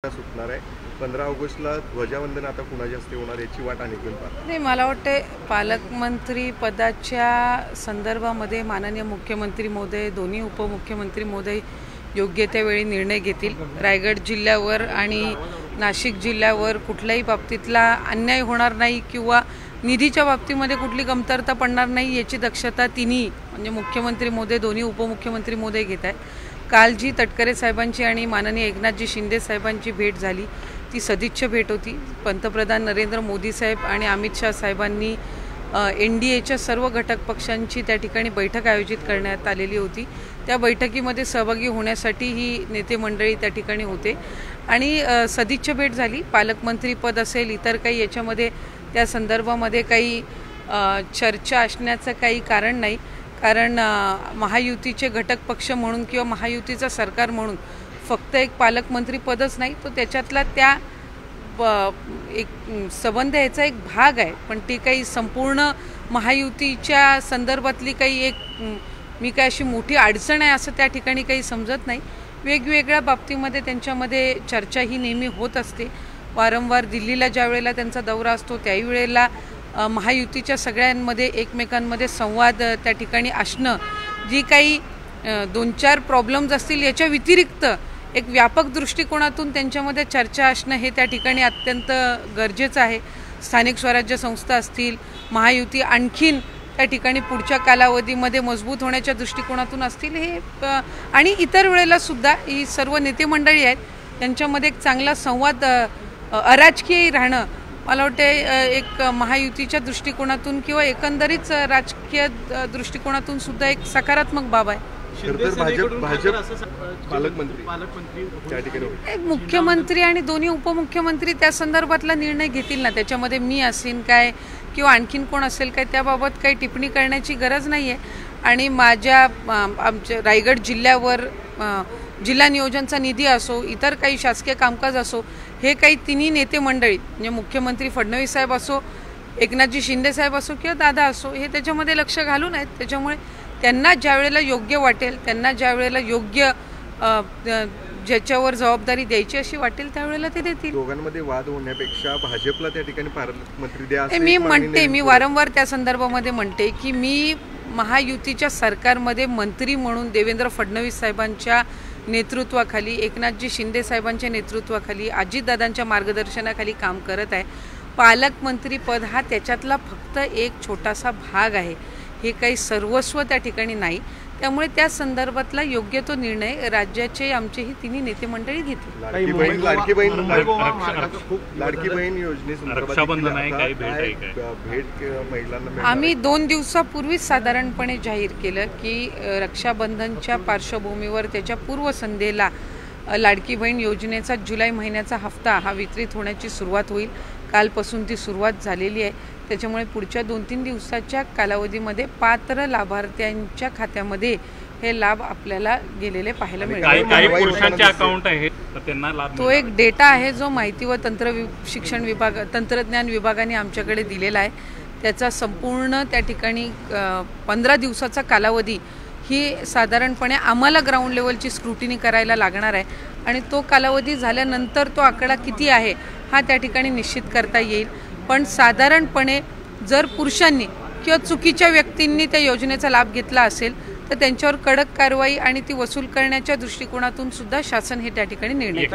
सुटणार आहे 15 ऑगस्टला ध्वजावंदन आता कुणाच्या हस्ते होणार याची वाट आणखीन पाहतो। नाही, मला वाटते पालकमंत्री पदाच्या संदर्भामध्ये माननीय मुख्यमंत्री महोदय, दोन्ही उपमुख्यमंत्री महोदय योग्य त्या वेळी निर्णय घेतील। रायगड जिल्ह्यावर आणि नाशिक जिल्ह्यावर कुठल्याही बाबतीतला अन्याय होणार नाही किंवा निधीच्या बाबतीमध्ये कुठली कमतरता पडणार नाही याची दक्षता तिन्ही म्हणजे मुख्यमंत्री महोदय, दोन्ही उपमुख्यमंत्री महोदय घेत आहेत। काल जी तटकरे साहेबांची आणि माननीय एकनाथजी शिंदे साहेबांची भेट झाली ती सदिच्छा भेट होती। पंतप्रधान नरेंद्र मोदी साहेब आणि अमित शाह साहेबांनी NDAच्या सर्व घटक पक्षांची त्या ठिकाणी बैठक आयोजित करण्यात आलेली होती। त्या बैठकीमध्ये सहभागी होण्यासाठी ही नेते मंडळी त्या ठिकाणी होते आणि सदिच्छा भेट झाली। पालकमंत्री पद असेल इतर काही याच्यामध्ये त्या संदर्भामध्ये काही चर्चा असण्याचं काही कारण नाही, कारण महायुतीचे घटक पक्ष म्हणून किंवा महायुतीचं सरकार म्हणून फक्त एक पालकमंत्री पदच नाही, तो त्याच्यातला त्या एक संबंध याचा एक भाग आहे, पण ती काही संपूर्ण महायुतीच्या संदर्भातली काही एक मी काय अशी मोठी अडचण आहे असं त्या ठिकाणी काही समजत नाही। वेगवेगळ्या बाबतीमध्ये त्यांच्यामध्ये चर्चा ही नेहमी होत असते। वारंवार दिल्लीला ज्या वेळेला त्यांचा दौरा असतो त्याही वेळेला महायुतीच्या सगळ्यांमध्ये एकमेकांमध्ये संवाद त्या ठिकाणी असणं, जी काही 2-4 प्रॉब्लेम्स असतील याच्या व्यतिरिक्त एक व्यापक दृष्टिकोनातून त्यांच्यामध्ये चर्चा असणं हे त्या ठिकाणी अत्यंत गरजेचं आहे। स्थानिक स्वराज्य संस्था असतील, महायुती आणखीन त्या ठिकाणी पुढच्या कालावधीमध्ये मजबूत होण्याच्या दृष्टिकोनातून असतील हे आणि इतर वेळेला सुद्धा ही सर्व नेते मंडळी आहेत त्यांच्यामध्ये एक चांगला संवाद अराजकीय राहणं मला वाटते एक महायुतीच्या दृष्टिकोनातून किंवा एकंदरीत राजकीय दृष्टिकोनातून सुद्धा एक सकारात्मक बाब आहे। मुख्यमंत्री आणि दोन्ही उपमुख्यमंत्री त्या संदर्भातला निर्णय घेतील ना, त्याच्यामध्ये मी असेन काय किंवा आणखीन कोण असेल काय त्याबाबत काही टिप्पणी करण्याची गरज नाही आहे। आणि माझ्या आमच्या रायगड जिल्ह्यावर जिल्हा नियोजनचा निधी असो, इतर काही शासकीय कामकाज असो, हे काही तिन्ही नेते मंडळी म्हणजे मुख्यमंत्री फडणवीस साहेब असो, एकनाथजी शिंदे साहेब असो किंवा दादा असो, हे त्याच्यामध्ये लक्ष घालून आहेत। त्याच्यामुळे त्यांना ज्या वेळेला योग्य वाटेल, त्यांना ज्या वेळेला योग्य ज्याच्यावर जबाबदारी द्यायची अशी वाटेल त्यावेळेला ते देतील। दोघांमध्ये वाद होण्यापेक्षा भाजपला त्या ठिकाणी पालकमंत्री द्या मी वारंवार त्या संदर्भामध्ये म्हणते की मी महायुतीच्या सरकारमध्ये मंत्री म्हणून देवेंद्र फडणवीस साहेबांच्या नेतृत्वाखाली, एकनाथजी शिंदे साहेबांच्या नेतृत्वाखाली, अजितदादांच्या मार्गदर्शनाखाली काम करत आहे। पालकमंत्री पद हा त्याच्यातला फक्त एक छोटासा भाग आहे, हे काही सर्वस्व त्या ठिकाणी नाही। त्यामुळे त्या संदर्भातला योग्य तो निर्णय राज्याचे आमचेही तिन्ही नेते मंडळी घेतील। लाडकी बहीण योजनेसंदर्भात आम्ही 2 दिवसापूर्वीच साधारणपणे जाहीर केलं की रक्षाबंधनच्या पार्श्वभूमीवर त्याच्या पूर्वसंध्येला लाडकी बहीण योजनेचा जुलै महिन्याचा हप्ता हा वितरित होण्याची सुरुवात होईल। कालपासून ती सुरुवात झालेली आहे। त्याच्यामुळे पुढच्या 2-3 दिवसाच्या कालावधीमध्ये पात्र लाभार्थ्यांच्या खात्यामध्ये हे लाभ आपल्याला गेलेले पाहायला मिळेल। तो एक डेटा आहे जो माहिती व तंत्रज्ञान विभागाने आमच्याकडे दिलेला आहे। त्याचा संपूर्ण त्या ठिकाणी 15 दिवसाचा कालावधी ही साधारणपणे आम्हाला ग्राउंड लेवलची स्क्रुटिनी करायला लागणार आहे आणि तो कालावधी झाल्यानंतर तो आकडा किती आहे हा त्या ठिकाणी निश्चित करता येईल। पण साधारणपणे जर पुरुषांनी किंवा चुकीच्या व्यक्तींनी त्या योजनेचा लाभ घेतला असेल तर त्यांच्यावर कडक कारवाई आणि ती वसूल करण्याच्या दृष्टिकोनातून सुद्धा शासन हे त्या ठिकाणी निर्णय